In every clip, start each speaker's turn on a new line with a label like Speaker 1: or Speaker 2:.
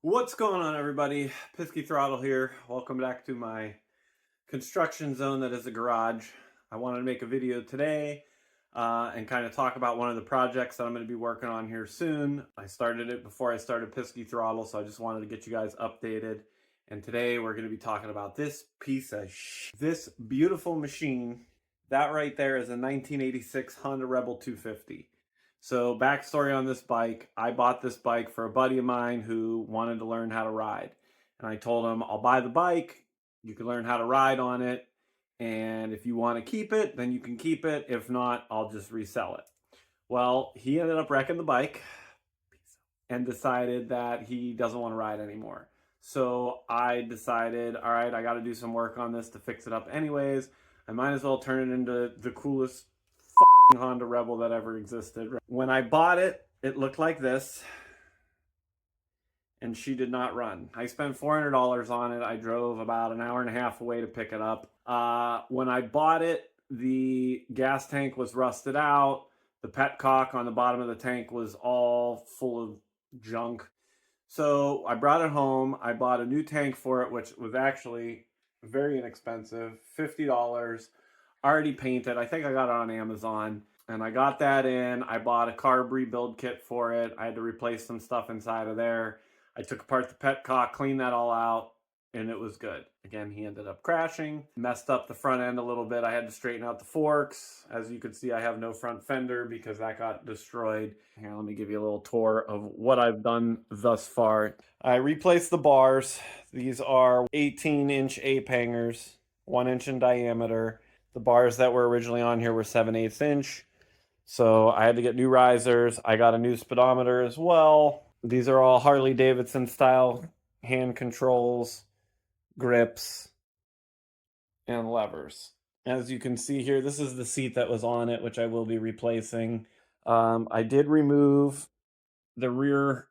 Speaker 1: What's going on, everybody? PisciThrottle here. Welcome back to my construction zone that is a garage. I wanted to make a video today and kind of talk about one of the projects that I'm going to be working on here soon. I started it before I started PisciThrottle, so I just wanted to get you guys updated. And today we're going to be talking about this this beautiful machine. That right there is a 1986 Honda Rebel 250. So backstory on this bike, I bought this bike for a buddy of mine who wanted to learn how to ride. And I told him, I'll buy the bike, you can learn how to ride on it, and if you want to keep it, then you can keep it. If not, I'll just resell it. Well, he ended up wrecking the bike and decided that he doesn't want to ride anymore. So I decided, all right, I got to do some work on this to fix it up anyways. I might as well turn it into the coolest Honda Rebel that ever existed. When I bought it, it looked like this, and she did not run. I spent $400 on it. I drove about an hour and a half away to pick it up. When I bought it, the gas tank was rusted out. The petcock on the bottom of the tank was all full of junk. So I brought it home. I bought a new tank for it, which was actually very inexpensive, $50. Already painted. I think I got it on Amazon. And I got that in. I bought a carb rebuild kit for it. I had to replace some stuff inside of there. I took apart the petcock, cleaned that all out, and it was good. Again, he ended up crashing, messed up the front end a little bit. I had to straighten out the forks. As you can see, I have no front fender because that got destroyed. Here, let me give you a little tour of what I've done thus far. I replaced the bars. These are 18-inch ape hangers, 1 inch in diameter. The bars that were originally on here were 7/8 inch. So I had to get new risers. I got a new speedometer as well. These are all Harley Davidson style hand controls, grips, and levers. As you can see here, this is the seat that was on it, which I will be replacing. I did remove the rear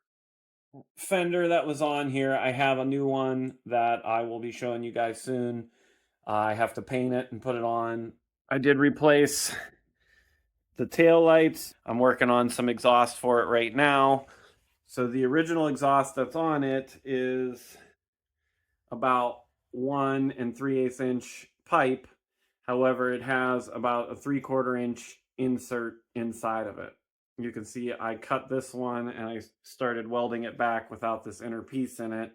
Speaker 1: fender that was on here. I have a new one that I will be showing you guys soon. I have to paint it and put it on. I did replace the tail lights. I'm working on some exhaust for it right now. So the original exhaust that's on it is about 1 3/8 inch pipe. However, it has about a 3/4 inch insert inside of it. You can see I cut this one and I started welding it back without this inner piece in it.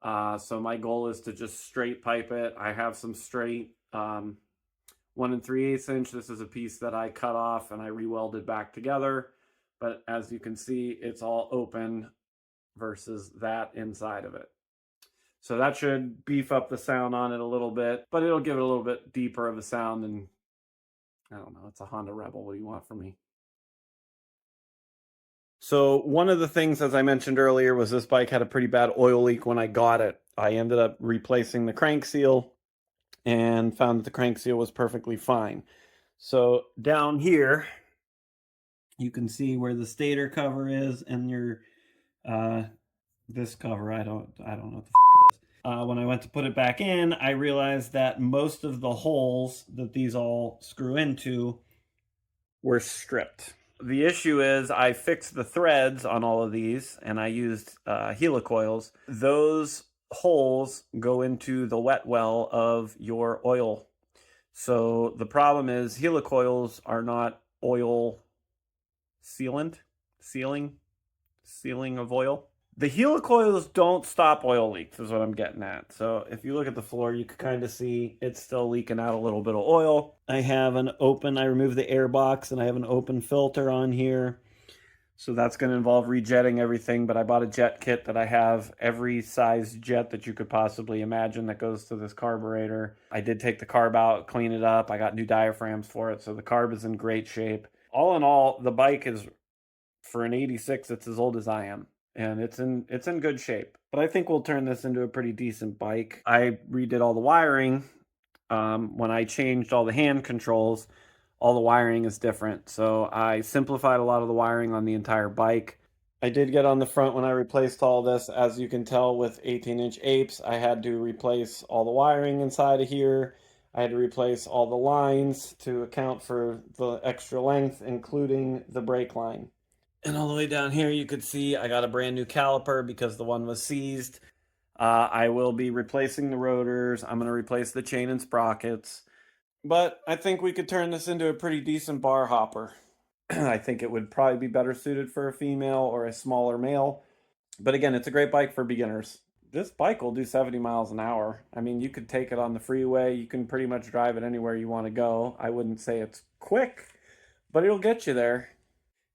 Speaker 1: So my goal is to just straight pipe it. I have some straight 1 3/8 inch. This is a piece that I cut off and I re-welded back together. But as you can see, it's all open versus that inside of it. So that should beef up the sound on it a little bit, but it'll give it a little bit deeper of a sound. And I don't know, it's a Honda Rebel. What do you want from me? So one of the things, as I mentioned earlier, was this bike had a pretty bad oil leak when I got it. I ended up replacing the crank seal and found that the crank seal was perfectly fine. So down here, you can see where the stator cover is and your this cover. I don't know what the it is. When I went to put it back in, I realized that most of the holes that these all screw into were stripped. The issue is I fixed the threads on all of these and I used helicoils. Those holes go into the wet well of your oil. So the problem is helicoils are not oil sealing of oil. The helicoils don't stop oil leaks is what I'm getting at. So if you look at the floor, you can kind of see it's still leaking out a little bit of oil. I have an open, I removed the air box and I have an open filter on here. So that's going to involve rejetting everything, but I bought a jet kit that I have every size jet that you could possibly imagine that goes to this carburetor. I did take the carb out, clean it up. I got new diaphragms for it, so the carb is in great shape. All in all, the bike is, for an 86, it's as old as I am. And it's in good shape. But I think we'll turn this into a pretty decent bike. I redid all the wiring. When I changed all the hand controls, all the wiring is different. So I simplified a lot of the wiring on the entire bike. I did get on the front when I replaced all this. As you can tell with 18-inch apes, I had to replace all the wiring inside of here. I had to replace all the lines to account for the extra length, including the brake line. And all the way down here, you could see I got a brand new caliper because the one was seized. I will be replacing the rotors. I'm going to replace the chain and sprockets. But I think we could turn this into a pretty decent bar hopper. I think it would probably be better suited for a female or a smaller male. But again, it's a great bike for beginners. This bike will do 70 miles an hour. I mean, you could take it on the freeway. You can pretty much drive it anywhere you want to go. I wouldn't say it's quick, but it'll get you there.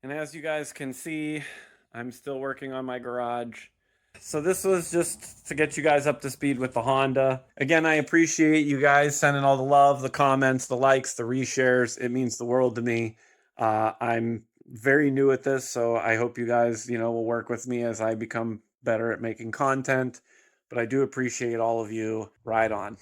Speaker 1: And as you guys can see, I'm still working on my garage. So this was just to get you guys up to speed with the Honda. Again, I appreciate you guys sending all the love, the comments, the likes, the reshares. It means the world to me. I'm very new at this, so I hope you guys, will work with me as I become better at making content. But I do appreciate all of you. Ride on.